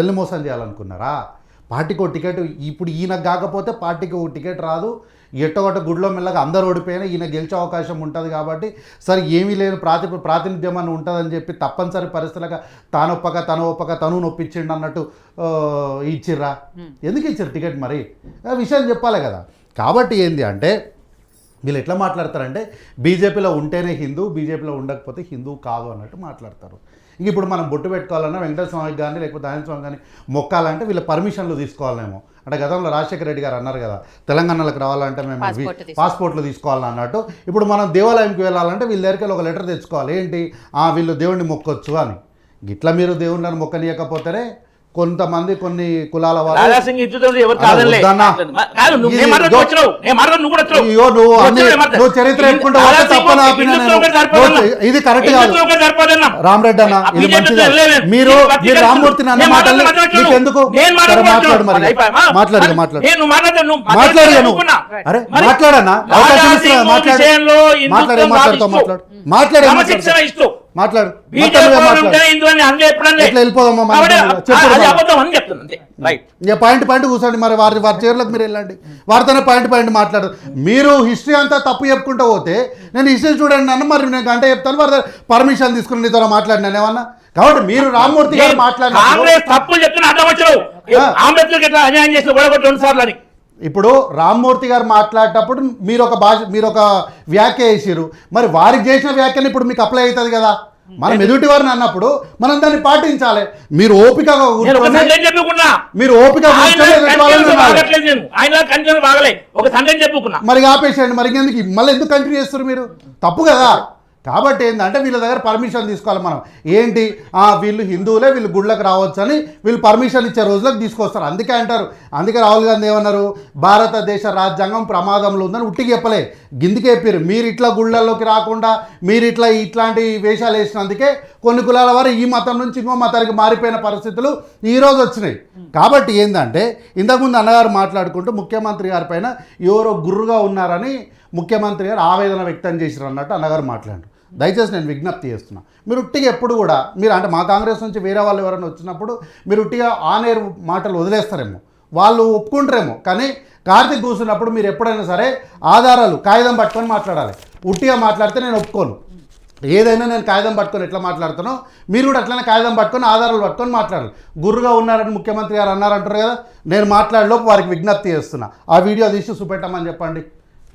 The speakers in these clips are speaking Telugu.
ప్రజల్ని మోసం చేయాలనుకున్నారా? పార్టీకి ఒక టికెట్, ఇప్పుడు ఈయనకు కాకపోతే పార్టీకి ఒక టికెట్ రాదు, ఎట్టొకట గుడిలో మెల్లగా అందరు ఓడిపోయినా ఈయన గెలిచే అవకాశం ఉంటుంది కాబట్టి సరే ఏమీ లేని ప్రాతినిధ్యం అని ఉంటుందని చెప్పి తప్పనిసరి పరిస్థితులుగా తను నొప్పించిండు అన్నట్టు ఇచ్చిర్రా? ఎందుకు ఇచ్చారు టికెట్? మరి విషయం చెప్పాలి కదా. కాబట్టి ఏంది అంటే వీళ్ళు ఎట్లా మాట్లాడతారంటే బీజేపీలో ఉంటేనే హిందూ, బీజేపీలో ఉండకపోతే హిందూ కాదు అన్నట్టు మాట్లాడతారు. ఇంక ఇప్పుడు మనం బొట్టు పెట్టుకోవాలన్నా వెంకటేశ్వర స్వామికి కానీ లేకపోతే ఆంజనేయ స్వామి కానీ మొక్కాలంటే వీళ్ళ పర్మిషన్లు తీసుకోవాలేమో. అంటే గతంలో రాజశేఖర రెడ్డి గారు అన్నారు కదా, తెలంగాణలోకి రావాలంటే మేము పాస్పోర్ట్లు తీసుకోవాలని అన్నట్టు. ఇప్పుడు మనం దేవాలయంకి వెళ్ళాలంటే వీళ్ళ దగ్గరికి ఒక లెటర్ తెచ్చుకోవాలి. ఏంటి, వీళ్ళు దేవుడిని మొక్కొచ్చు అని. గిట్లా మీరు దేవుడిని మొక్కనీయకపోతేనే కొంతమంది కొన్ని కులాల వాళ్ళు చరిత్ర ఇది కరెక్ట్ కాదు రామరెడ్డి అన్న, ఇది మంచిది. మీరు రామ్మూర్తిని అన్న మాటలు మీకు ఎందుకు? మాట్లాడు, మరి మాట్లాడను. అరే మాట్లాడన్నా, అవకాశం ఇస్తున్నా, మాట్లాడుతావు, మాట్లాడు. పాయింట్ కూర్చోండి, మరి వారి చీరలకు మీరు వెళ్ళండి, వారితోనే పాయింట్ మాట్లాడదు. మీరు హిస్టరీ అంతా తప్పు చెప్పుకుంటూ పోతే నేను హిస్టరీ చూడండి అన్న, మరి నేను గంట చెప్తాను, వారి పర్మిషన్ తీసుకుని నీతో మాట్లాడినాను ఏమన్నా. కాబట్టి మీరు రామ్మూర్తి గారు మాట్లాడారు. ఇప్పుడు రామ్మూర్తి గారు మాట్లాడేటప్పుడు మీరు ఒక వ్యాఖ్య చేసిరు, మరి వారికి చేసిన వ్యాఖ్యను ఇప్పుడు మీకు అప్లై అవుతుంది కదా. మనం ఎదుటి వారిని అన్నప్పుడు మనం దాన్ని పాటించాలి. మీరు ఓపిక మరి ఆపేసేయండి, మరి మళ్ళీ ఎందుకు కంటిన్యూ చేస్తారు మీరు? తప్పు కదా. కాబట్టి ఏంటంటే వీళ్ళ దగ్గర పర్మిషన్ తీసుకోవాలి మనం. ఏంటి, వీళ్ళు హిందువులే, వీళ్ళు గుళ్ళకి రావచ్చు అని వీళ్ళు పర్మిషన్ ఇచ్చే రోజులకు తీసుకొస్తారు. అందుకే రాహుల్ గాంధీ ఏమన్నారు, భారతదేశ రాజ్యాంగం ప్రమాదంలో ఉందని ఉట్టికి చెప్పలే, గిందికి చెప్పారు. మీరు ఇట్లా గుళ్ళల్లోకి రాకుండా మీరు ఇట్లాంటి వేషాలు వేసినందుకే కొన్ని కులాల వారు ఈ మతం నుంచి ఇంకో మతానికి మారిపోయిన పరిస్థితులు ఈరోజు వచ్చినాయి. కాబట్టి ఏంటంటే ఇంతకుముందు అన్నగారు మాట్లాడుకుంటూ ముఖ్యమంత్రి గారి పైన ఎవరో గుర్రుగా ఉన్నారని ముఖ్యమంత్రి గారు ఆవేదన వ్యక్తం చేశారు అన్నట్టు అన్నగారు మాట్లాడారు. దయచేసి నేను విజ్ఞప్తి చేస్తున్నా, మీరు ఉట్టిగా ఎప్పుడు కూడా మీరు అంటే మా కాంగ్రెస్ నుంచి వేరే వాళ్ళు ఎవరైనా వచ్చినప్పుడు మీరు ఉట్టిగా ఆనేరు మాటలు వదిలేస్తారేమో, వాళ్ళు ఒప్పుకుంటారేమో, కానీ కార్తీక్ కూర్చున్నప్పుడు మీరు ఎప్పుడైనా సరే ఆధారాలు కాగితం పట్టుకొని మాట్లాడాలి. ఉట్టిగా మాట్లాడితే నేను ఒప్పుకోను. ఏదైనా నేను కాగితం పట్టుకొని ఎట్లా మాట్లాడుతానో మీరు కూడా అట్లనే కాగితం పట్టుకొని ఆధారాలు పట్టుకొని మాట్లాడాలి. గుర్రుగా ఉన్నారని ముఖ్యమంత్రి గారు అన్నారంటారు కదా, నేను మాట్లాడలోపు వారికి విజ్ఞప్తి చేస్తున్నా, ఆ వీడియో తీసి చూపెట్టమని చెప్పండి.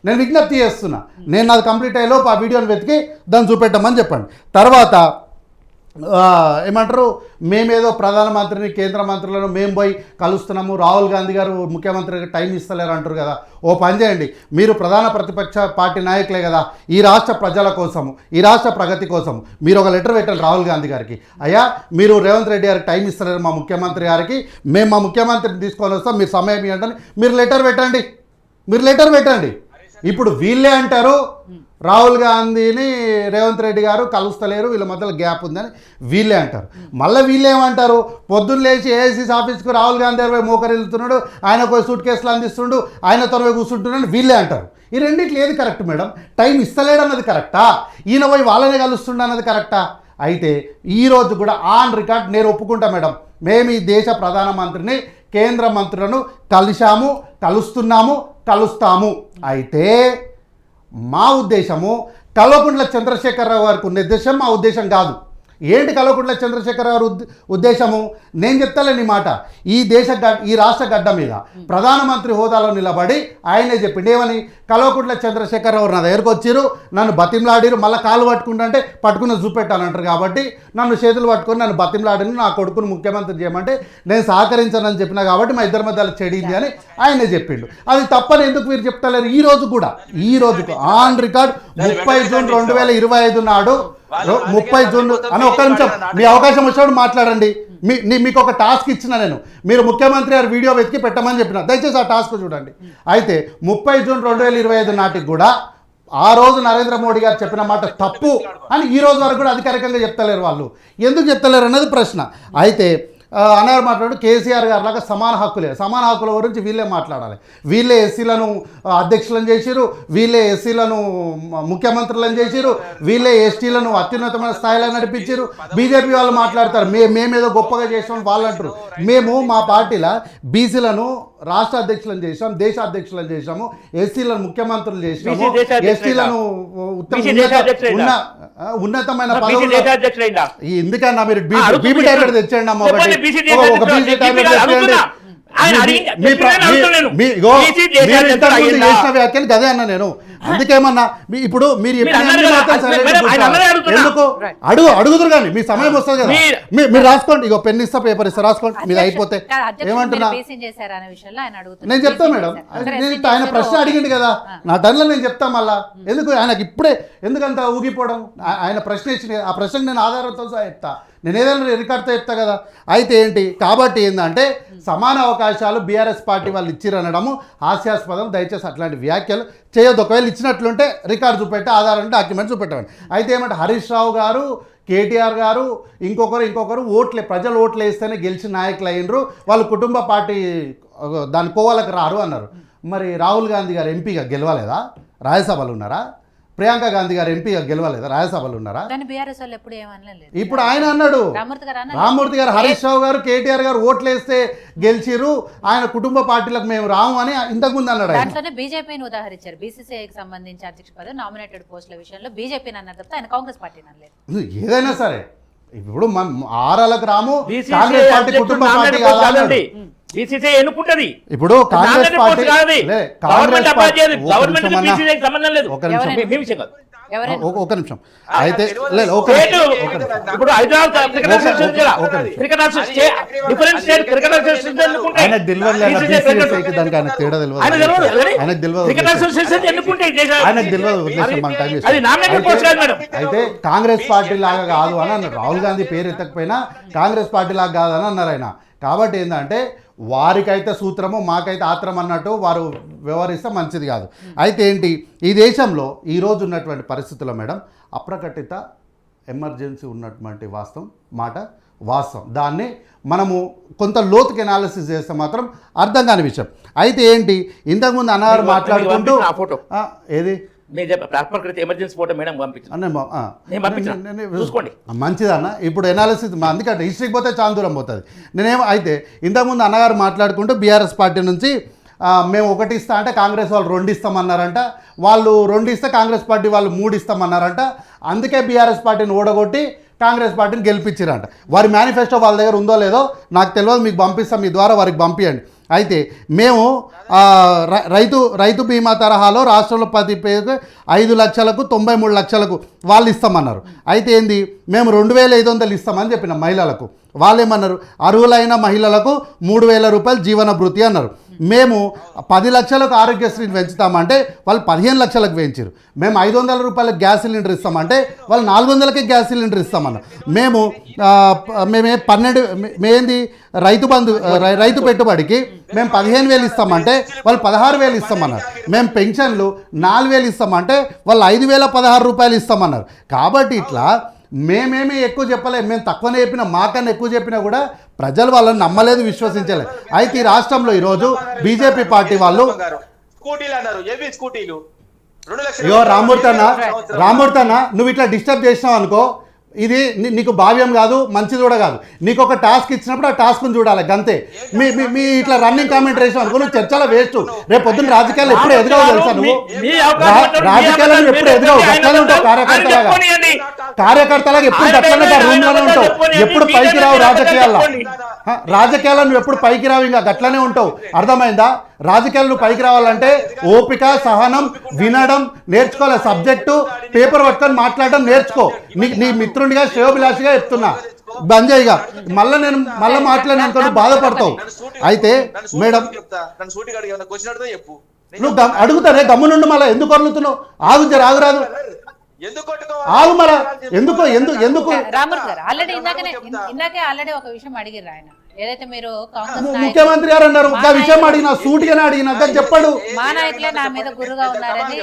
నేను విజ్ఞప్తి చేస్తున్నా, నేను నాది కంప్లీట్ అయ్యేలోపు ఆ వీడియోని వెతికి దాన్ని చూపెట్టమని చెప్పండి. తర్వాత ఏమంటారు, మేమేదో ప్రధానమంత్రిని కేంద్ర మంత్రులను మేము పోయి కలుస్తున్నాము, రాహుల్ గాంధీ గారు ముఖ్యమంత్రికి టైం ఇస్తలేరు అంటారు కదా. ఓ పని చేయండి, మీరు ప్రధాన ప్రతిపక్ష పార్టీ నాయకులే కదా, ఈ రాష్ట్ర ప్రజల కోసము, ఈ రాష్ట్ర ప్రగతి కోసం మీరు ఒక లెటర్ పెట్టండి రాహుల్ గాంధీ గారికి. అయ్యా మీరు రేవంత్ రెడ్డి గారికి టైం ఇస్తలేరు మా ముఖ్యమంత్రి గారికి, మేము మా ముఖ్యమంత్రిని తీసుకొని వస్తాం, మీరు సమయం ఇవ్వండి, మీరు లెటర్ పెట్టండి. ఇప్పుడు వీళ్ళే అంటారు రాహుల్ గాంధీని రేవంత్ రెడ్డి గారు కలుస్తలేరు, వీళ్ళ మధ్యలో గ్యాప్ ఉందని వీళ్ళే అంటారు. మళ్ళీ వీళ్ళేమంటారు, పొద్దున్న లేచి ఏఐసీసీ ఆఫీస్కు రాహుల్ గాంధీ గారు మోకరిల్లుతున్నాడు, ఆయన పోయి సూట్ కేసులు అందిస్తుండు, ఆయన తొరవై కూర్చుంటున్నాడు వీళ్ళే అంటారు. ఈ రెండిట్లు ఏది కరెక్ట్ మేడం? టైం ఇస్తలేడు అన్నది కరెక్టా, ఈయన పోయి వాళ్ళనే కలుస్తుండ అన్నది కరెక్టా? అయితే ఈరోజు కూడా ఆన్ రికార్డ్ నేను ఒప్పుకుంటా మేడం, మేము ఈ దేశ ప్రధానమంత్రిని కేంద్ర మంత్రులను కలుస్తాము. అయితే మా ఉద్దేశము కల్వకుంట్ల చంద్రశేఖరరావు గారికి ఉన్న ఉద్దేశం మా ఉద్దేశం కాదు. ఏంటి కల్వకుంట్ల చంద్రశేఖరరావు గారు ఉద్దేశము? నేను చెప్తాలేని మాట, ఈ రాష్ట్ర గడ్డ మీద ప్రధానమంత్రి హోదాలో నిలబడి ఆయనే చెప్పిండు ఏమని, కల్వకుంట్ల చంద్రశేఖరరావు నా దగ్గరకు వచ్చిరు, నన్ను బతిమలాడిరు, మళ్ళీ కాలు పట్టుకుంటే పట్టుకుని చూపెట్టాలంటారు. కాబట్టి నన్ను చేతులు పట్టుకొని నన్ను బతిమలాడిను, నా కొడుకును ముఖ్యమంత్రి చేయమంటే నేను సహకరించానని చెప్పినా కాబట్టి మా ఇద్దరి మధ్యలో చెడింది అని ఆయనే చెప్పిండు. అది తప్పని ఎందుకు మీరు చెప్తలేరు? ఈ రోజుకు ఆన్ రికార్డ్ 30 జూన్ 2025 నాడు 30 జూన్ అని ఒక్క నిమిషం మీ అవకాశం వచ్చినప్పుడు మాట్లాడండి. మీకు ఒక టాస్క్ ఇచ్చిన నేను, మీరు ముఖ్యమంత్రి గారు వీడియో వెతికి పెట్టమని చెప్పిన, దయచేసి ఆ టాస్క్ చూడండి. అయితే 30 జూన్ 2025 నాటికి కూడా ఆ రోజు నరేంద్ర మోడీ గారు చెప్పిన మాట తప్పు అని ఈ రోజు వరకు కూడా అధికారికంగా చెప్తలేరు. వాళ్ళు ఎందుకు చెప్తలేరు అన్నది ప్రశ్న. అయితే అన్నారు మాట్లాడు కేసీఆర్ గారు లాగా సమాన హక్కుల గురించి వీళ్ళే మాట్లాడాలి. వీళ్ళే ఎస్సీలను అధ్యక్షులను చేసిరు, వీళ్ళే ఎస్సీలను ముఖ్యమంత్రులను చేసిరు, వీళ్ళే ఎస్టీలను అత్యున్నతమైన స్థాయిలో నడిపించారు. బీజేపీ వాళ్ళు మాట్లాడతారు మేమేదో గొప్పగా చేసాం వాళ్ళు అంటారు. మేము మా పార్టీలో బీసీలను రాష్ట్ర అధ్యక్షులను చేసాం, దేశ అధ్యక్షులను చేసాము, ఎస్సీలను ముఖ్యమంత్రులు చేసాము, ఎస్టీలను ఉన్నతమైన పదవులు. ఎందుకన్నా మీరు బీపీ టాబ్లెట్ తెచ్చండి అమ్మ, ఒకటి ఒక బీసీ టాబ్లెట్ తెచ్చండి. చేసిన వ్యాఖ్యలు గదే అన్న నేను. అందుకేమన్నా ఇప్పుడు మీరు ఎందుకు అడుగుతారు కానీ మీ సమయం వస్తుంది కదా, మీరు రాసుకోండి. ఇగో పెన్ ఇస్తా, పేపర్ ఇస్తా, రాసుకోండి. మీరు అయిపోతే ఏమంటున్నా నేను చెప్తా మేడం. ఆయన ప్రశ్న అడిగింది కదా నా టర్న్లో, నేను చెప్తా మళ్ళా. ఎందుకు ఆయనకి ఇప్పుడే ఎందుకంత ఊగిపోవడం? ఆయన ప్రశ్న ఇచ్చింది, ఆ ప్రశ్నకు నేను ఆధారంతో సహా చెప్తా, నేను ఏదైనా రికార్డ్తో చెప్తా కదా. అయితే ఏంటి కాబట్టి ఏంటంటే సమాన అవకాశాలు బీఆర్ఎస్ పార్టీ వాళ్ళు ఇచ్చిరనడము హాస్యాస్పదం. దయచేసి అట్లాంటి వ్యాఖ్యలు చేయొద్దు. ఒకవేళ ఇచ్చినట్లుంటే రికార్డు చూపెట్టి ఆధారం డాక్యుమెంట్ చూపెట్టండి. అయితే ఏమంటే హరీష్ రావు గారు, కేటీఆర్ గారు, ఇంకొకరు ప్రజలు ఓట్లు వేస్తేనే గెలిచిన నాయకులు అయినరు, వాళ్ళు కుటుంబ పార్టీ దాని కోవాలకు రారు అన్నారు. మరి రాహుల్ గాంధీ గారు ఎంపీగా గెలవలేదా? రాజ్యసభలు ఉన్నారా? ప్రియాంక గాంధీ గారు ఎంపీగా గెలవలేదా? రాజ్యసభలు ఉన్నారా? ఇప్పుడు ఆయన అన్నాడు, రామ్మూర్తి గారు, హరీష్ రావు గారు, కేటీఆర్ గారు ఓట్లు వేస్తే గెలిచిరు, ఆయన కుటుంబ పార్టీలకు మేము రాము అని ఇంతకుముందు అన్నాడు. దాంట్లోనే బీజేపీని ఉదాహరించారు. బీసీసీఐకి సంబంధించి అధ్యక్ష పదవి నామినేటెడ్ పోస్టుల విషయంలో బీజేపీని అన్నారు తప్ప ఆయన కాంగ్రెస్ పార్టీని అనలేదు. ఏదైనా సరే ఇప్పుడు ఆరాలకు రాము కాంగ్రెస్ పార్టీ కుటుంబ పార్టీ కాదా? ఎన్నుకుంటది. ఇప్పుడు కాంగ్రెస్ పార్టీ ఒక నిమిషం అయితే అయితే కాంగ్రెస్ పార్టీ లాగా కాదు అని అన్నారు. రాహుల్ గాంధీ పేరు ఎత్తకపోయినా కాంగ్రెస్ పార్టీ లాగా కాదని అన్నారు ఆయన. కాబట్టి ఏంటంటే వారికైతే సూత్రము మాకైతే ఆత్రం అన్నట్టు వారు వ్యవహరిస్తే మంచిది కాదు. అయితే ఏంటి ఈ దేశంలో ఈరోజు ఉన్నటువంటి పరిస్థితుల్లో మేడం అప్రకటిత ఎమర్జెన్సీ ఉన్నటువంటి వాస్తవం. దాన్ని మనము కొంత లోతుకి అనాలిసిస్ చేస్తే మాత్రం అర్థం కాని విషయం. అయితే ఏంటి ఇంతకుముందు అన్నగారు మాట్లాడుకుంటూ ఏది ఎమర్జెన్సీ ఫోటో మేడం చూసుకోండి మంచిదన్న. ఇప్పుడు ఎనాలిసిస్ అందుకంటే హిస్టరీకి పోతే చాలా దూరం పోతుంది. అయితే ఇంతకుముందు అన్నగారు మాట్లాడుకుంటూ బీఆర్ఎస్ పార్టీ నుంచి మేము 1 ఇస్తా అంటే కాంగ్రెస్ వాళ్ళు 2 ఇస్తామన్నారంట, వాళ్ళు 2 ఇస్తే కాంగ్రెస్ పార్టీ వాళ్ళు 3 ఇస్తామన్నారంట. అందుకే బీఆర్ఎస్ పార్టీని ఓడగొట్టి కాంగ్రెస్ పార్టీని గెలిపించారంట. వారి మేనిఫెస్టో వాళ్ళ దగ్గర ఉందో లేదో నాకు తెలియదు, మీకు పంపిస్తాం, మీ ద్వారా వారికి పంపించండి. అయితే మేము రైతు బీమా తరహాలో రాష్ట్రంలో 10 పేరుకు 5 లక్షలకు 93 లక్షలకు వాళ్ళు ఇస్తామన్నారు. అయితే ఏంది మేము 2500 ఇస్తామని చెప్పిన మహిళలకు. వాళ్ళు ఏమన్నారు, అర్హులైన మహిళలకు 3000 రూపాయలు జీవన భృతి అన్నారు. మేము 10 లక్షలకు ఆరోగ్యశ్రీని పెంచుతామంటే వాళ్ళు 15 లక్షలకు పెంచారు. మేము 500 రూపాయలకు గ్యాస్ సిలిండర్ ఇస్తామంటే వాళ్ళు 400కే గ్యాస్ సిలిండర్ ఇస్తామన్నారు. మేమేంది రైతు పెట్టుబడికి మేము 15,000 ఇస్తామంటే వాళ్ళు 16,000 ఇస్తామన్నారు. మేము పెన్షన్లు 4,000 ఇస్తామంటే వాళ్ళు 5,016 రూపాయలు ఇస్తామన్నారు. కాబట్టి ఇట్లా మేమేమీ ఎక్కువ చెప్పలేదు, మేము తక్కువనే చెప్పినా, మాకన్నా ఎక్కువ చెప్పినా కూడా ప్రజలు వాళ్ళని నమ్మలేదు, విశ్వసించలేదు. అయితే ఈ రాష్ట్రంలో ఈరోజు బీజేపీ పార్టీ వాళ్ళు రామ్మూర్తి అన్న నువ్వు ఇట్లా డిస్టర్బ్ చేసినావు అనుకో, ఇది నీకు భావ్యం కాదు, మంచిది కూడా కాదు. నీకు ఒక టాస్క్ ఇచ్చినప్పుడు ఆ టాస్క్ను చూడాలి గంతే. మీ ఇట్లా రన్నింగ్ కామెంట్ వేసావు అనుకో, నువ్వు చర్చలో వేస్ట్. రేపు పొద్దున్న రాజకీయాలు ఎప్పుడు ఎదురవు తెలుసా? నువ్వు రాజకీయాలను ఎప్పుడు ఎదురవు, గట్లనే ఉంటావు. కార్యకర్తలాగా ఎప్పుడు గట్లనే రూమ్ లోనే ఉంటావు, ఎప్పుడు పైకి రావు. రాజకీయాల్లో నువ్వు ఎప్పుడు పైకి రావు, ఇంకా గట్లనే ఉంటావు. అర్థమైందా? రాజకీయాలు నువ్వు పైకి రావాలంటే ఓపిక, సహనం, వినడం నేర్చుకోవాలి. సబ్జెక్టు పేపర్ పట్టుకొని మాట్లాడడం నేర్చుకో. నీ మిత్రుడిగా శ్రేయోభిలాషిగా చెప్తున్నా, బంజయ్యగా మళ్ళీ మాట్లాడిన అనుకో బాధపడతావు. అయితే మేడం నువ్వు అడుగుతానే గమ్మునుండి మళ్ళీ ఎందుకు అడుగుతున్నావు? ఆగురాదు ఆగు మళ్ళా ఎందుకు ఆల్రెడీ ఒక విషయం అడిగిర్రు ఆయన, ఏదైతే మీరు ముఖ్యమంత్రి గారు అన్నారు ఒక విషయం అడిగినా సూటిగానే అడిగినా చెప్పాడు. మా నాయకులే నా మీద గురుగా ఉన్నారని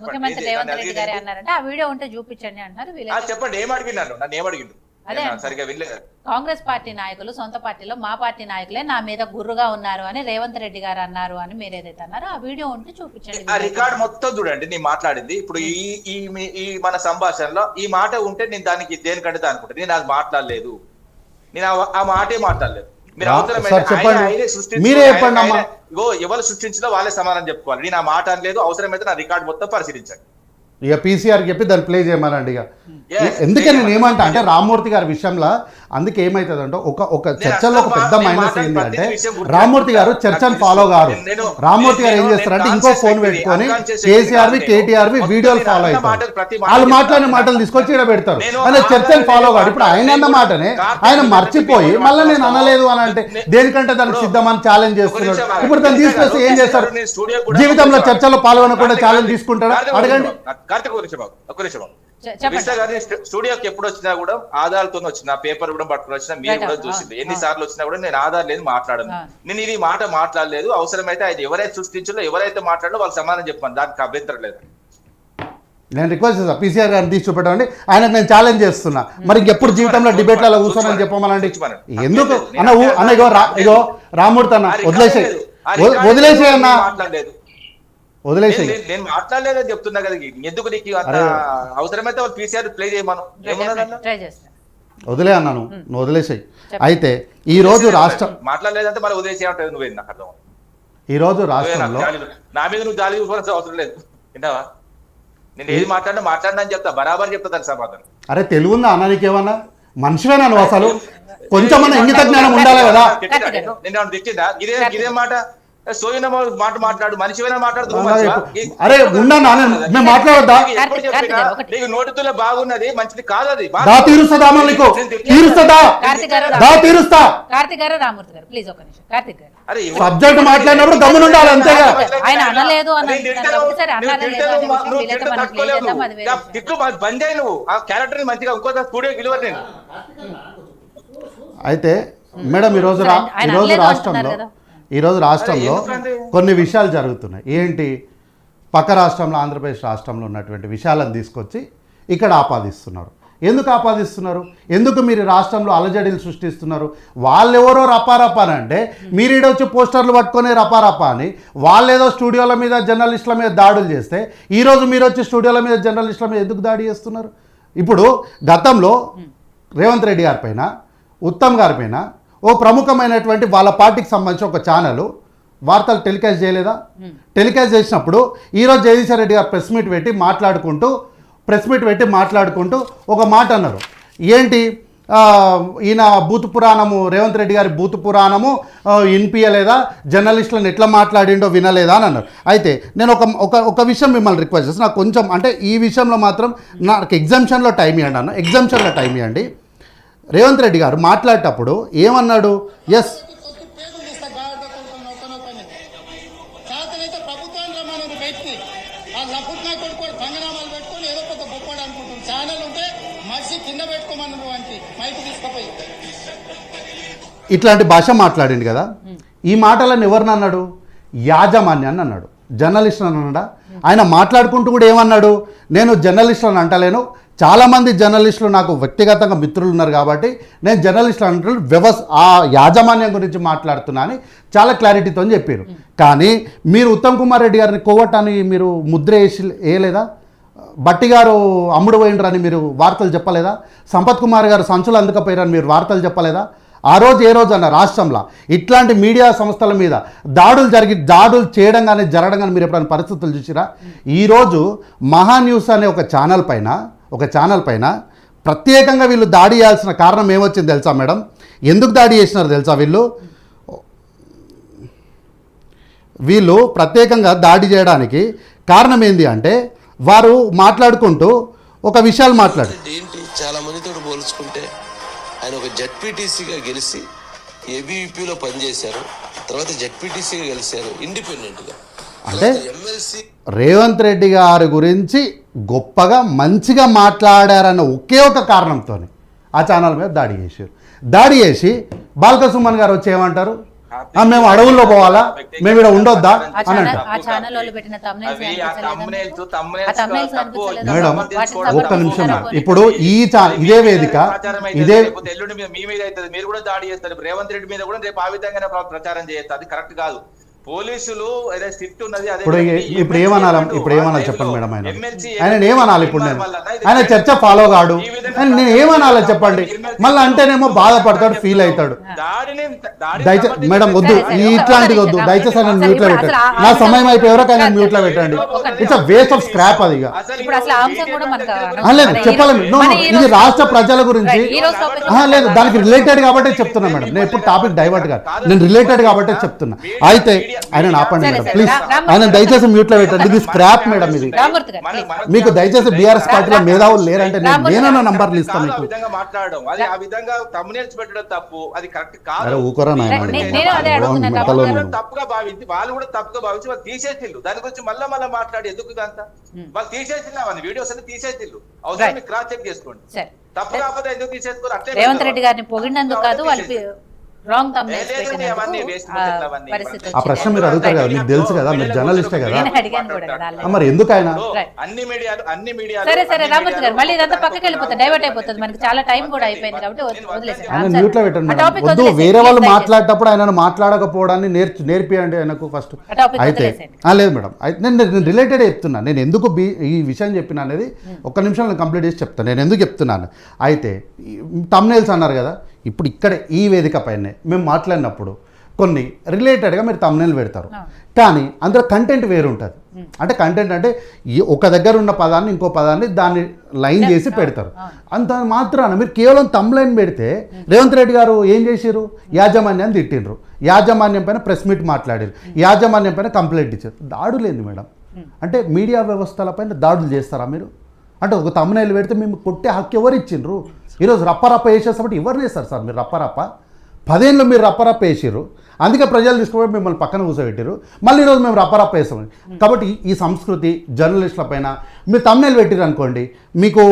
ముఖ్యమంత్రి రేవంత్ రెడ్డి గారు అన్నారంటే ఆ వీడియో ఉంటే చూపించండి అంటారు. చెప్పండి ఏం అడిగినారు, నన్ను ఏం అడిగిండు? అదే నేను సరిగా వినలేదు. కాంగ్రెస్ పార్టీ నాయకులు సొంత పార్టీలో మా పార్టీ నాయకులే నా మీద గుర్రుగా ఉన్నారు అని రేవంత్ రెడ్డి గారు అన్నారు అని మీరు ఏదైతే అన్నారో ఆ వీడియో ఉంటే చూపించండి. ఆ రికార్డ్ మొత్తం చూడండి నేను మాట్లాడింది. ఇప్పుడు ఈ మన సంభాషణలో ఈ మాట ఉంటే నేను దానికి దేనికంటే అనుకుంటా. నేను అది మాట్లాడలేదు, నేను ఆ మాటే మాట్లాడలేదు. మీరు సార్ చెప్పండి, మీరే చెప్పండి అమ్మా. ఎవరు సృష్టించినా వాళ్ళే సమాధానం చెప్పుకోవాలి. నేను ఆ మాట అనలేదు. అవసరమైతే నా రికార్డ్ మొత్తం పరిశీలించండి. ఇక పీసీఆర్ చెప్పి దాన్ని ప్లే చేయమనండి. ఇక ఎందుకే నేను ఏమంటా అంటే రామ్మూర్తి గారి విషయంలో అందుకే ఏమవుతుంది అంటే ఒక చర్చలో ఒక పెద్ద మైనస్ ఏంటి అంటే రామ్మూర్తి గారు చర్చను ఫాలో గారు. రామ్మూర్తి గారు ఏం చేస్తారంటే ఇంకో ఫోన్ పెట్టుకొని కేసీఆర్వి కేటీఆర్వి వీడియోలు ఫాలో అవుతారు. వాళ్ళు మాట్లాడిన మాటలు తీసుకొచ్చి ఇక్కడ పెడతారు. అదే చర్చను ఫాలో గారు. ఇప్పుడు ఆయన అన్న మాటనే ఆయన మర్చిపోయి మళ్ళీ నేను అనలేదు అని అంటే దేనికంటే దానికి సిద్ధమని ఛాలెంజ్ చేస్తున్నాడు. ఇప్పుడు దాన్ని తీసుకొస్తే ఏం చేస్తారు? జీవితంలో చర్చలో పాల్గొనకుండా ఛాలెంజ్ తీసుకుంటారా? అడగండి. స్టూడియోకి ఎప్పుడు వచ్చినా కూడా ఆధారాలతో వచ్చిన పేపర్ కూడా పట్టుకుని వచ్చినా మీరు కూడా చూసింది. ఎన్నిసార్లు వచ్చినా కూడా నేను ఆధార్ లేదు మాట్లాడను. నేను ఇది మాట మాట్లాడలేదు. అవసరమైతే ఆయన ఎవరైతే సృష్టించాలో ఎవరైతే మాట్లాడో వాళ్ళు సమాధానం చెప్పాను. దానికి అభ్యంతరం లేదు. నేను రిక్వెస్ట్ చేస్తాను పీసీఆర్ గారిని తీసి చూపెట్టండి. ఆయనకు నేను ఛాలెంజ్ చేస్తున్నా. మరి ఇంకెప్పుడు జీవితంలో డిబేట్లలో కూర్చోనని చెప్పమనండి. ఎందుకు అన్న ఇగో రామ్మూర్తి అన్న వదిలేసే అన్న వదిలేసి నేను మాట్లాడలేదని చెప్తున్నా కదా. ఎందుకు నీకు అవసరమైతే వాళ్ళు పీసీఆర్ ప్లే చేయమను. వదిలే అన్నాను, నువ్వు వదిలేసాయి. అయితే ఈ రోజు రాష్ట్రం మాట్లాడలేదంటే మరి వదిలేసేమంటావు నువ్వు. నాకు అర్థం. ఈ రోజు రాష్ట్రంలో నా మీద నువ్వు జాలి చూసుకోవాల్సిన అవసరం లేదు. విన్నావా? నేను ఏది మాట్లాడినా అని చెప్తా, బరాబర్ చెప్తా దాని సమాధానం. అరే తెలుగుందా అన్న నీకేమన్నా? మనిషివేనా నువ్వు? అసలు కొంచెమన్నా ఇంగిత జ్ఞానం ఉండాలి కదా. నేను తిట్టిందా? ఇదే మాట సోయిన మాట మాట్లాడు. మనిషివైనా మాట్లాడుతున్నా. అరే ఉన్నా మేము మాట్లాడద్దా? నీకు నోటితులో బాగున్నది మంచిది కాదు. అది తీరుస్తుందా నీకు? తీరుస్తుందా? తీరుస్తా. సబ్జెక్ట్ మాట్లాడినప్పుడు గమ్మున ఉండాలి అంతేగా. తిట్లు బంద్ అయ్యి నువ్వు ఆ క్యారెక్టర్ మంచిగా ఇంకో స్టూడియో విలువ. నేను అయితే మేడం ఈరోజు రాష్ట్రంలో కొన్ని విషయాలు జరుగుతున్నాయి. ఏంటి? పక్క రాష్ట్రంలో ఆంధ్రప్రదేశ్ రాష్ట్రంలో ఉన్నటువంటి విషయాలను తీసుకొచ్చి ఇక్కడ ఆపాదిస్తున్నారు. ఎందుకు ఆపాదిస్తున్నారు? ఎందుకు మీరు రాష్ట్రంలో అలజడిలు సృష్టిస్తున్నారు? వాళ్ళెవరో రపారపానంటే మీరు ఈడొచ్చి పోస్టర్లు పట్టుకొని రపారపా అని వాళ్ళేదో స్టూడియోల మీద జర్నలిస్టుల మీద దాడులు చేస్తే ఈరోజు మీరు వచ్చి స్టూడియోల మీద జర్నలిస్టుల మీద ఎందుకు దాడి చేస్తున్నారు? ఇప్పుడు గతంలో రేవంత్ రెడ్డి గారి పైన ఉత్తమ్ గారి పైన ఓ ప్రముఖమైనటువంటి వాళ్ళ పార్టీకి సంబంధించి ఒక ఛానల్ వార్తలు టెలికాస్ట్ చేయలేదా? టెలికాస్ట్ చేసినప్పుడు ఈరోజు జగదీశ్వర్ రెడ్డి గారు ప్రెస్ మీట్ పెట్టి మాట్లాడుకుంటూ ఒక మాట అన్నారు. ఏంటి? ఈయన భూత పురాణము రేవంత్ రెడ్డి గారి భూత పురాణము వినిపించలేదా? జర్నలిస్టులను ఎట్లా మాట్లాడిండో వినలేదా అని అన్నారు. అయితే నేను ఒక విషయం మిమ్మల్ని రిక్వెస్ట్ చేస్తాను. నాకు కొంచెం అంటే ఈ విషయంలో మాత్రం నాకు ఎగ్జామ్షన్లో టైం ఇవ్వండి అన్న. ఎగ్జామ్షన్లో టైం ఇవ్వండి. రేవంత్ రెడ్డి గారు మాట్లాడేటప్పుడు ఏమన్నాడు? ఎస్ ఇట్లాంటి భాష మాట్లాడింది కదా. ఈ మాటలను ఎవరిని అన్నాడు? యాజమాన్యాన్ని అన్నాడు. జర్నలిస్ట్ అని అన్నాడా? ఆయన మాట్లాడుకుంటూ కూడా ఏమన్నాడు? నేను జర్నలిస్టులను అంటలేను, చాలామంది జర్నలిస్టులు నాకు వ్యక్తిగతంగా మిత్రులు ఉన్నారు కాబట్టి నేను జర్నలిస్టులు అంటున్నాను, ఆ యాజమాన్యం గురించి మాట్లాడుతున్నా అని చాలా క్లారిటీతో చెప్పారు. కానీ మీరు ఉత్తమ్ కుమార్ రెడ్డి గారిని కోవటాన్ని మీరు ముద్ర వేయలేదా? బట్టి గారు అమ్ముడు పోయిండ్రని మీరు వార్తలు చెప్పలేదా? సంపత్ కుమార్ గారు సంచులు అందుకపోయారని మీరు వార్తలు చెప్పలేదా? ఆ రోజు ఏ రోజు అన్న రాష్ట్రంలో ఇట్లాంటి మీడియా సంస్థల మీద దాడులు చేయడం కానీ జరగడం కానీ మీరు ఎప్పుడైనా పరిస్థితులు చూసిరా? ఈరోజు మహా న్యూస్ అనే ఒక ఛానల్ పైన ప్రత్యేకంగా వీళ్ళు దాడి చేయాల్సిన కారణం ఏమొచ్చింది తెలుసా మేడం? ఎందుకు దాడి చేసినారు తెలుసా? వీళ్ళు ప్రత్యేకంగా దాడి చేయడానికి కారణం ఏంది అంటే వారు మాట్లాడుకుంటూ ఒక విషయాలు ఏంటి చాలా మందితో పోల్చుకుంటే ఆయన ఒక జెడ్పీటీసీగా గెలిచి ఏబీవీపీలో పనిచేశారు, తర్వాత జెడ్పీటీసీగా గెలిచారు ఇండిపెండెంట్గా. అంటే రేవంత్ రెడ్డి గారి గురించి గొప్పగా మంచిగా మాట్లాడారన్న ఒకే ఒక కారణంతో ఆ ఛానల్ మీద దాడి చేసి బాల్క సుమన్ గారు వచ్చి ఏమంటారు? మేము అడవుల్లో పోవాలా, మేము ఇక్కడ ఉండొద్దా ఆ అని ఛానల్ అంటారు. ఆ ఛానల్ వాళ్ళు పెట్టిన thumbnails అవి ఆ కనిపించలేదా? thumbnails ఆ thumbnails కనిపించలేదా? మేడం వాటిని ఒక్క support నిమిషం చేస్తారా? మేడం. ఇప్పుడు ఇదే వేదిక ఇదే ఎల్లుండి మీ మీద అవుతుంది, మీరు కూడా దాడి చేస్తారు. రేవంత్ రెడ్డి మీద కూడా రేపు ఆ విధంగానే ప్రచారం చేయొచ్చు, అది కరెక్ట్ కాదు. పోలీసులు ఏదో స్ట్రిక్ట్ ఉన్నది. ఇప్పుడు ఏమనాలి చెప్పండి మేడం. ఆయన ఏమనాలి ఇప్పుడు ఆయన చర్చ ఫాలో కాడు, నేను ఏమనాలి చెప్పండి. మళ్ళీ అంటేనేమో బాధపడతాడు, ఫీల్ అవుతాడు. దయచేసి మేడం వద్దు, ఇట్లాంటిది వద్దు దయచేసి. ఆయన మ్యూట్ లో పెట్టండి, నా సమయం అయిపోయేవరకు ఆయన మ్యూట్ లో పెట్టండి. It's a waste of scrap అది. ఇప్పుడు అసలు ఆ అంశం కూడా మనకు లేదు చెప్పాలి, ఇది రాష్ట్ర ప్రజల గురించి లేదు, దానికి రిలేటెడ్ కాబట్టే చెప్తున్నా మేడం. నేను ఎప్పుడు టాపిక్ డైవర్ట్ గా, నేను రిలేటెడ్ కాబట్టే చెప్తున్నా. అయితే ఆయన ఆపండి మేడం ప్లీజ్, ఆయన దయచేసి మ్యూట్ లో పెట్టండి. ఇది స్క్రాప్ మేడం, ఇది రామూర్తి గారు, please. మీకు దయచేసి బీఆర్ఎస్ పార్టీలో మేధావులు లేరంటే నేనన్నా నంబర్లు ఇస్తాను మీకు. మాట్లాడడం అది ఆ విధంగా thumbnails పెట్టడం తప్పు, అది కరెక్ట్ కాదు. అరే ఊకరా నాయన, నేను అదే అడుగుతున్నా. తప్పుగా భావించి వాళ్ళు కూడా తప్పుగా భావించి వాళ్ళు తీసేసిల్లు. దాని గురించి మళ్ళా మాట్లాడి ఎందుకు ఇదంతా? వాళ్ళు తీసేసిల్లు, అవన్నీ వీడియోస్ అన్ని తీసేసిల్లు. అవసరం మీకు క్రాస్ చెక్ చేసుకోండి. సరే, తప్పు కాకపోతే ఎందుకు తీసేసుకోరు? అట్లే రేవంత్ రెడ్డి గారిని పొగిడినందుకు కాదు, వాళ్ళు రాంగ్ thumbnails అవన్నీ పెట్టినందుకు వేస్ట్ ఆ అవన్నీ. పరిస్థితి ఆ ప్రశ్న మీరు అడుగుతారు కదా, మీకు తెలుసు కదా, మీరు జర్నలిస్టే కదా. నేను అడిగాను కూడా కదా already. మరి ఎందుకు ఆయన అన్ని మీడియాలు సరే రామూర్తి గారు, మళ్ళీ ఇదంతా పక్కకి వెళ్ళిపోతుంది, డైవర్ట్ అయిపోతుంది. మనకి చాలా టైం కూడా అయిపోయింది కాబట్టి ఆయన వదిలేసాను. మ్యూట్ లో పెట్టండి మేడం. వద్దు, వేరే వాళ్ళు మాట్లాడేటప్పుడు ఆయన మాట్లాడకపోవడాన్ని నేర్పియండి ఆయనకు ఫస్ట్. అయితే లేదు మేడం, అయితే నేను రిలేటెడ్ చెప్తున్నా. నేను ఎందుకు ఈ విషయం చెప్పిన అనేది ఒక్క నిమిషంలో కంప్లీట్ చేసి చెప్తాను నేను ఎందుకు చెప్తున్నాను. అయితే thumbnails అన్నారు కదా, ఇప్పుడు ఇక్కడ ఈ వేదిక పైనే మేము మాట్లాడినప్పుడు కొన్ని రిలేటెడ్గా మీరు thumbnail పెడతారు, కానీ అందులో కంటెంట్ వేరు ఉంటుంది. అంటే కంటెంట్ అంటే ఒక దగ్గర ఉన్న పదాన్ని ఇంకో పదాన్ని దాన్ని లైన్ చేసి పెడతారు. అంత మాత్రాన మీరు కేవలం thumbnail పెడితే రేవంత్ రెడ్డి గారు ఏం చేసిర్రు? యాజమాన్యాన్ని తిట్టిండ్రు, యాజమాన్యం పైన ప్రెస్ మీట్ మాట్లాడారు, యాజమాన్యం పైన కంప్లైంట్ ఇచ్చారు. దాడులేంది మేడం? అంటే మీడియా వ్యవస్థల పైన దాడులు చేస్తారా మీరు? అంటే ఒక thumbnail పెడితే మేము కొట్టే హక్కు ఎవరు ఇచ్చిండ్రు? ఈరోజు రప్పరప్ప వేసేస్తామంటే ఎవరు వేస్తారు సార్? మీరు రప్పరప్ప 10 ఏళ్ళు మీరు రప్పరప్ప వేసిర్రు, అందుకే ప్రజలు తీసుకుపోయి మిమ్మల్ని పక్కన కూర్చోబెట్టారు. మళ్ళీ ఈరోజు మేము రప్పరప్ప వేస్తామని. కాబట్టి ఈ సంస్కృతి జర్నలిస్టుల పైన మీరు thumbnail పెట్టిరు అనుకోండి, మీకు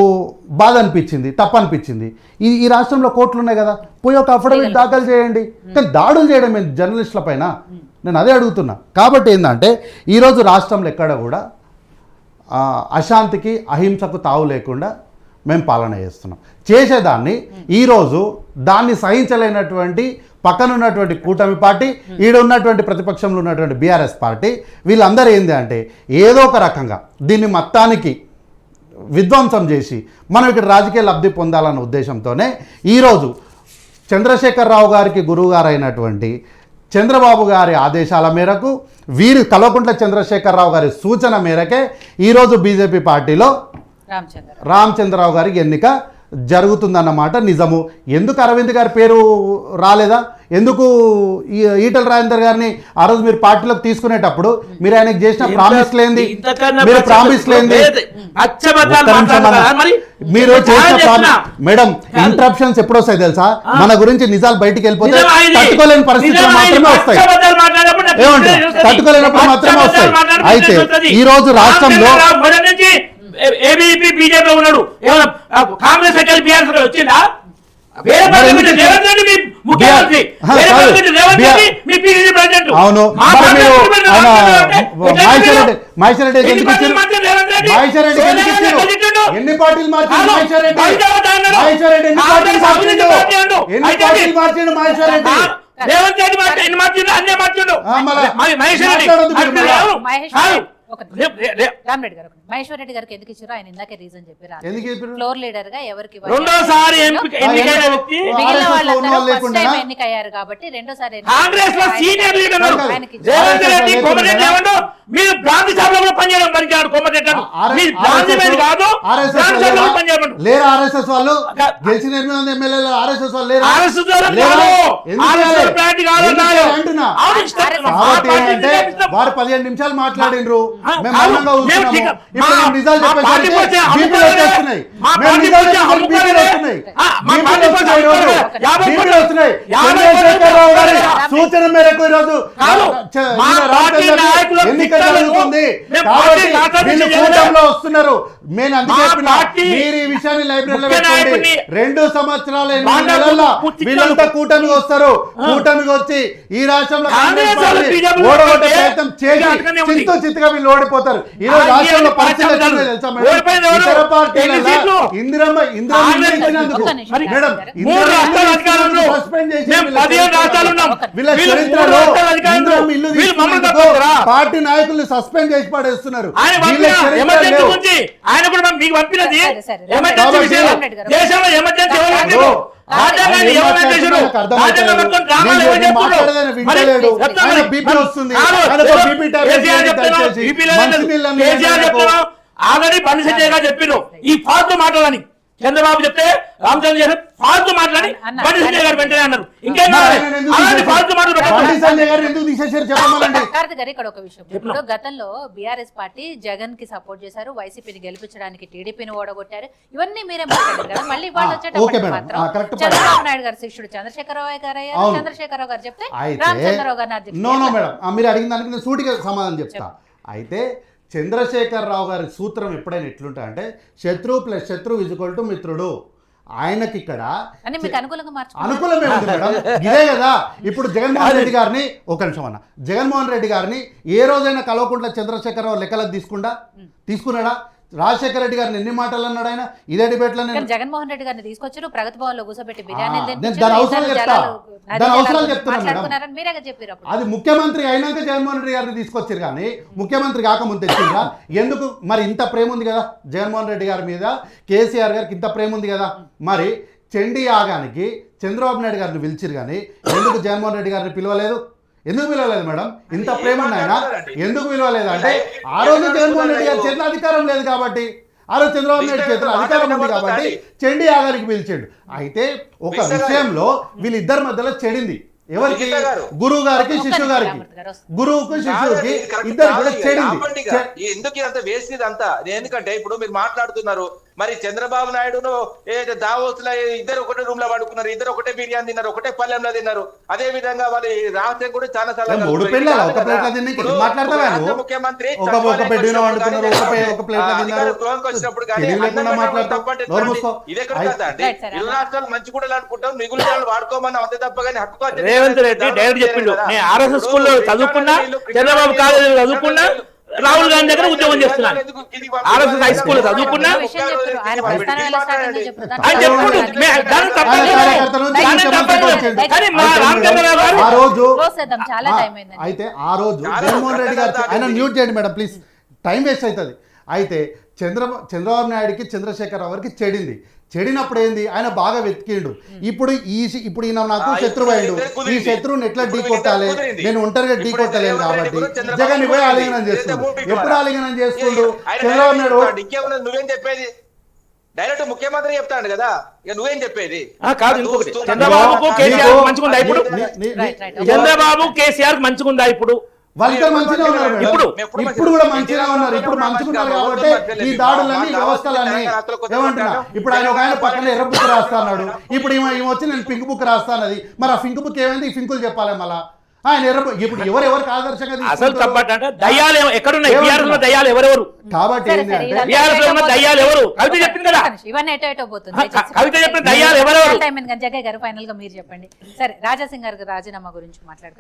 బాధ అనిపించింది, తప్పు అనిపించింది, ఈ రాష్ట్రంలో కోర్టులు ఉన్నాయి కదా, పోయి ఒక అఫిడవిట్ దాఖలు చేయండి. కానీ దాడులు చేయడం ఏంటి జర్నలిస్టుల పైన? నేను అదే అడుగుతున్నా. కాబట్టి ఏంటంటే ఈరోజు రాష్ట్రంలో ఎక్కడ కూడా అశాంతికి అహింసకు తావు లేకుండా మేము పాలన చేస్తున్నాం. చేసేదాన్ని ఈరోజు దాన్ని సహించలేనటువంటి పక్కన ఉన్నటువంటి కూటమి పార్టీ, ఈడ ఉన్నటువంటి ప్రతిపక్షంలో ఉన్నటువంటి బీఆర్ఎస్ పార్టీ, వీళ్ళందరూ ఏంది అంటే ఏదో ఒక రకంగా దీన్ని మొత్తానికి విధ్వంసం చేసి మనం ఇక్కడ రాజకీయ లబ్ధి పొందాలన్న ఉద్దేశంతోనే ఈరోజు చంద్రశేఖరరావు గారికి గురువు గారు అయినటువంటి చంద్రబాబు గారి ఆదేశాల మేరకు, వీరు కల్వకుంట్ల చంద్రశేఖరరావు గారి సూచన మేరకే ఈరోజు బీజేపీ పార్టీలో రామచంద్రరావు గారికి ఎన్నిక జరుగుతుందన్నమాట నిజము. ఎందుకు అరవింద్ గారి పేరు రాలేదా? ఎందుకు ఈటల రాజేందర్ గారిని ఆ రోజు మీరు పార్టీలోకి తీసుకునేటప్పుడు మీరు ఆయనకు చేసిన ప్రామిస్ లేంది? మీరు ప్రామిస్ లేంది మీరు చేసిన మేడం ఇంటరప్షన్స్ ఎప్పుడు వస్తాయి తెలుసా? మన గురించి నిజాలు బయటికి వెళ్ళిపోతే తట్టుకోలేని పరిస్థితులు మాత్రమే వస్తాయి. ఏమంటారు? తట్టుకోలేనప్పుడు మాత్రమే వస్తాయి. అయితే ఈ రోజు రాష్ట్రంలో ఏబీపీ బీజేపీ ఉన్నాడు, కాంగ్రెస్ బీఆర్ఎస్ వచ్చిందా? అవును, మహేశ్వరరెడ్డి ఎందుకు ఇచ్చారు? మహేశ్వరరెడ్డి ఎందుకు ఇచ్చారు? ఎన్ని పార్టీలు మార్చిండు మహేశ్వరరెడ్డి? మహేశ్వరరెడ్డి ఎన్ని పార్టీలు మార్చిండు? ఎన్ని పార్టీలు మార్చిండు మహేశ్వరరెడ్డి? రేవంత్ రెడ్డి మార్చి ఎన్ని మార్చిండు? అన్నీ మార్చిండు రామరెడ్డి గారు. మహేశ్వర్ రెడ్డి గారికి ఎందుకు ఇచ్చారో ఆయన ఇందాకే రీజన్ చెప్పారు. ఫ్లోర్ లీడర్ గా ఎవరికి రెండోసారి ఎన్నికైన వ్యక్తి మిగిలిన వాళ్ళందరూ ఫస్ట్ టైం ఎన్నికయ్యారు కాబట్టి రెండోసారి కాంగ్రెస్ లో సీనియర్ లీడర్ రేవంత్ రెడ్డి కోమటిరెడ్డి ఏమంటూ మీరు గాంధీ సభలో పనిచేయడం పనిచేయడం కోమటిరెడ్డి మీరు గాంధీ మీద కాదు పనిచేయడం లేరు. ఆర్ఎస్ఎస్ వాళ్ళు గెలిచిన 8 మంది ఎమ్మెల్యేలు ఆర్ఎస్ఎస్ వాళ్ళు లేరు. అంటే వారు 15 నిమిషాలు మాట్లాడినరు, మేము మౌనంగా కూర్చున్నాము. ఇప్పుడు మేము నిజాలు చెప్పేసరికి బీపీలు వచ్చేస్తున్నాయి. మేము నిజాలు చెప్పేసరికి బీపీలు వస్తున్నాయి. చంద్రశేఖరరావు గారి సూచన మేరకు ఈరోజు ఎన్నిక జరుగుతుంది. కాబట్టి వీళ్ళు కూటమిలో వస్తున్నారు. నేను అందుకే మా చెప్పినా, పార్టీ మీరు ఈ విషయాన్ని లైబ్రరీలో ముఖ్య పెట్టుకోండి. నాయకుడిని 2 సంవత్సరాల 8 వాళ్ళ నెలల్లో పూర్తి వీళ్ళంతా కూటమికి వస్తారు. కూటమికి వచ్చి ఈ రాష్ట్రంలో కాంగ్రెస్ కాంగ్రెస్ వాళ్ళు పార్టీ బీజేపీలో ఓడగొట్టే ఉంటే ప్రయత్నం చేసి అట్లనే ఉంది. చిత్తుగా వీళ్ళు ఓడిపోతారు. ఈ రోజు రాష్ట్రంలో పరిస్థితి ఎట్లా ఉందో తెలుసా మేడం? ఓడిపోయింది ఎవరు? ఇతర పార్టీలలో ఎన్ని సీట్లు? ఇందిరమ్మ కాంగ్రెస్ ఇచ్చినందుకు ఒక్క నిమిషం. మేడం, 3 రాష్ట్రాల అధికారంలో సస్పెండ్ చేసి మేము వీళ్ళ 15 రాష్ట్రాలు ఉన్నాం. వీళ్ళ వీళ్ళు చరిత్రలో 3 రాష్ట్రాల అధికారంలో ఇందిరమ్మ ఇల్లు వీళ్ళు మమ్మల్ని తీసుకున్నందుకు తప్పుతారా? పార్టీ నాయకుల్ని సస్పెండ్ చేసి పడేస్తున్నారు. ఆయన వీళ్ళ పంపిన చరిత్ర ఎమర్జెన్సీ లేవు. గురించి ఆయన కూడా మీకు పంపినది సరే, సరే. ఎమర్జెన్సీ కాబట్టి విషయంలో రామరెడ్డి గారు. దేశంలో ఎమర్జెన్సీ ఎవరు అదో, పెట్టారు? రాజ్యాంగాన్ని ఆయన ఏం ఎవరు పెట్టారు? మాట్లాడుతున్నారో నాకు అర్థమవుతలేదు. రాజ్యాంగం మొత్తం డ్రామాలు నేను ఎవరు చేస్తున్నారు? మాట్లాడేదాన్ని మరి వింటలేడు. చెప్తాను ఆయన మరి. బీపీ వస్తుంది. కాదు, ఆయనకు ఏదో బీపీ టాబ్లెట్ కేసీఆర్ వేయండి చెప్తున్నావు, దయచేసి. బీపీ లేదని మంచినీళ్ళని కేసీఆర్ ఆయనకు చెప్తున్నావు, ఆల్రెడీ బండి సంజయ్ గారు చెప్పారు ఈ ఫాల్తు మాటలని. చంద్రబాబు చెప్తే రామచంద్ర గారు ఫాల్తు మాటలని అన్న, బండి సంజయ్ గారు వెంటనే అన్నారు. ఇంకేం మరి కావాలి? ఆయన ఎందుకు అలాంటి తీసేశారు? ఫాల్తు మాటలు బండి పెట్టాలి. సంజయ్ గారు ఎందుకు తీసేశారు చెప్పమనండి. కార్తిక్ గారు ఇక్కడ ఒక విషయం. ఇప్పుడు గతంలో బీఆర్ఎస్ పార్టీ జగన్ కి సపోర్ట్ చేశారు, వైసీపీని గెలిపించడానికి టీడీపీని ఓడగొట్టారు. ఇవన్నీ మీరే మాట్లాడారు కదా. మళ్ళీ వాళ్ళు ఓకే వచ్చేటప్పుడు మేడం. మాత్రం కరెక్ట్ చంద్రబాబు నాయుడు గారు శిష్యుడు చంద్రశేఖరరావు గారు అయ్యారు. అవును. చంద్రశేఖరరావు గారు చెప్తే అయితే రామచంద్రరావు గారిని అధ్యక్షుడు నో చేశారు. మేడం, మీరు అడిగిన దానికి నేను సూటిగా సమాధానం చెప్తా. అయితే చంద్రశేఖరరావు గారి సూత్రం ఎప్పుడైనా ఎట్లుంటాయంటే శత్రువు ప్లస్ శత్రువు ఈజ్వల్ టు మిత్రుడు. ఆయనకి ఇక్కడ అని మీకు అనుకూలంగా మార్చుకున్నారు. అనుకూలమే ఉంది మేడం. ఇదే కదా ఇప్పుడు జగన్మోహన్ రెడ్డి గారిని ఒక నిమిషం అన్న, జగన్మోహన్ రెడ్డి గారిని ఏ రోజైనా కలవకుండా చంద్రశేఖరరావు లెక్కలకు తీసుకున్నాడా? రాజశేఖర రెడ్డి గారిని ఎన్ని మాటలు అన్నాడు ఆయన ఇదే డిబేట్లో? నేను కానీ జగన్మోహన్ రెడ్డి గారిని తీసుకొచ్చారు, ప్రగతి భవన్ లో కూర్చోబెట్టి బిర్యానీ నేను దాని అవసరాలు చెప్తా. దాని అవసరాలు చెప్తున్నా మేడం. మాట్లాడుకున్నారని మీరే చెప్పారు అప్పుడు. అది ముఖ్యమంత్రి అయినాక జగన్మోహన్ రెడ్డి గారిని తీసుకొచ్చారు కానీ ముఖ్యమంత్రి కాకముందు తెచ్చిందా? ఎందుకు మరి? ఇంత ప్రేమ ఉంది కదా జగన్మోహన్ రెడ్డి గారి మీద, కేసీఆర్ గారికి ఇంత ప్రేమ ఉంది కదా. మరి చండీ యాగానికి చంద్రబాబు నాయుడు గారిని పిలిచిరు కానీ ఎందుకు జగన్మోహన్ రెడ్డి గారిని పిలవలేదు? ఎందుకు పిలవలేదు మేడం? ఇంత ప్రేమ ఉంది ఆయన, ఎందుకు పిలవలేదు అంటే ఆ రోజు జగన్మోహన్ రెడ్డి గారి చేతిలో అధికారం లేదు కాబట్టి, ఆ రోజు చంద్రబాబు నాయుడు చేతిలో అధికారం ఉంది కాబట్టి చండీ యాగానికి పిలిచాడు. అయితే ఒక విషయంలో వీళ్ళిద్దరి మధ్యలో చెడింది. ఎవరికి? గురువు గారికి శిష్యు గారికి, గురువుకు శిష్యుకి ఇద్దరు కూడా చెడింది. ఎందుకు అంత వేస్ట్ ఇదంతా? ఎందుకంటే ఇప్పుడు మీరు మాట్లాడుతున్నారు మరి చంద్రబాబు నాయుడును దావోస్ లో ఇద్దరు ఒకటే రూమ్ లో పడుకున్నారు, ఇద్దరు ఒకటే బిర్యానీ తిన్నారు, ఒకటే పల్లెంలో తిన్నారు. అదే విధంగా వాళ్ళు రాష్ట్రం కూడా చాలా మూడు పెళ్ళాలి ఒక ప్లేట్ తిని మాట్లాడతావా? ముఖ్యమంత్రి ఒక బెడ్ వండుకున్నారు, ఒక ప్లేట్ తిన్నారు. వచ్చినప్పుడు రేవంత్ రెడ్డి డైరెక్ట్ చెప్పిండు, నేను ఆర్ఎస్ఎస్ స్కూల్లో చదువుకున్నా, చంద్రబాబు కాలేజీలో చదువుకున్నా, రాహుల్ గాంధీ దగ్గర ఉద్యోగం చేస్తున్నాను, ఆర్ఎస్ఎస్ హై స్కూల్లో చదువుకున్నా. ఆయన చెప్పుకుంటూ దాని తప్పలేదు. కానీ మా రామచంద్రరావు గారు ఆ రోజు చాలా టైం అయింది. అయితే ఆ రోజు జగన్మోహన్ రెడ్డి గారు ఆయన మ్యూట్ చేయండి మేడం ప్లీజ్, టైం వేస్ట్ అవుతుంది. అయితే చంద్రబాబు నాయుడికి చంద్రశేఖరరావు గారికి చెడినప్పుడు ఏంది? ఆయన బాగా వెతికిండు. ఇప్పుడు ఈయన నాకు శత్రువు అయ్యిండు, ఈ శత్రువుని ఎట్లా ఢీ కొట్టాలి, నేను ఒంటరిగా ఢీ కొట్టలేను కాబట్టి జగన్ పోయి ఆలింగనం చేస్తుండు. ఎప్పుడు ఆలింగనం చేస్తుండు చంద్రబాబు నాయుడు? నువ్వేం చెప్పేది? డైరెక్ట్ ముఖ్యమంత్రి చెప్తాడు కదా, ఇక నువ్వేం చెప్పేది? కాదు, ఇంకొకటి చంద్రబాబుకు కేసీఆర్ మంచిగుందా ఇప్పుడు? చంద్రబాబు కేసీఆర్ మంచిగుందా ఇప్పుడు? వాళ్ళిద్దరు మంచిగా ఉన్నారు మేడం. ఇప్పుడు కూడా మంచిగా ఉన్నారు. ఇప్పుడు మంచిగున్నారు కాబట్టి ఈ దాడులన్నీ వ్యవస్థలన్నీ ఏమంటున్నా. ఇప్పుడు ఆయన ఒక ఆయన పక్కన ఎర్ర బుక్ రాస్తా అన్నాడు, ఇప్పుడు ఈమె వచ్చి నేను పింక్ బుక్ రాస్తా అన్నది. మరి ఆ పింక్ బుక్ ఏమైంది? ఈ పింకులు చెప్పాలి మళ్ళా. ఆయన ఎర్ర ఇప్పుడు ఎవరికి ఆదర్శంగా అసలు తప్పట దయ్యాలు ఎక్కడున్నాయి? బీఆర్ఎస్ లో దయ్యాలు ఎవరెవరు? కాబట్టి బీఆర్ఎస్ లో ఉన్న దయ్యాలు ఎవరు? కవిత చెప్పింది కదా, ఇవన్నీ ఎటో పోతుంది. కవిత చెప్పిన దయ్యాలు ఎవరెవరు? జగ్గయ్య గారు ఫైనల్ గా మీరు చెప్పండి. సరే, రాజాసింగ్ గారికి రాజీనామా గురించి మాట్లాడుకుందాం.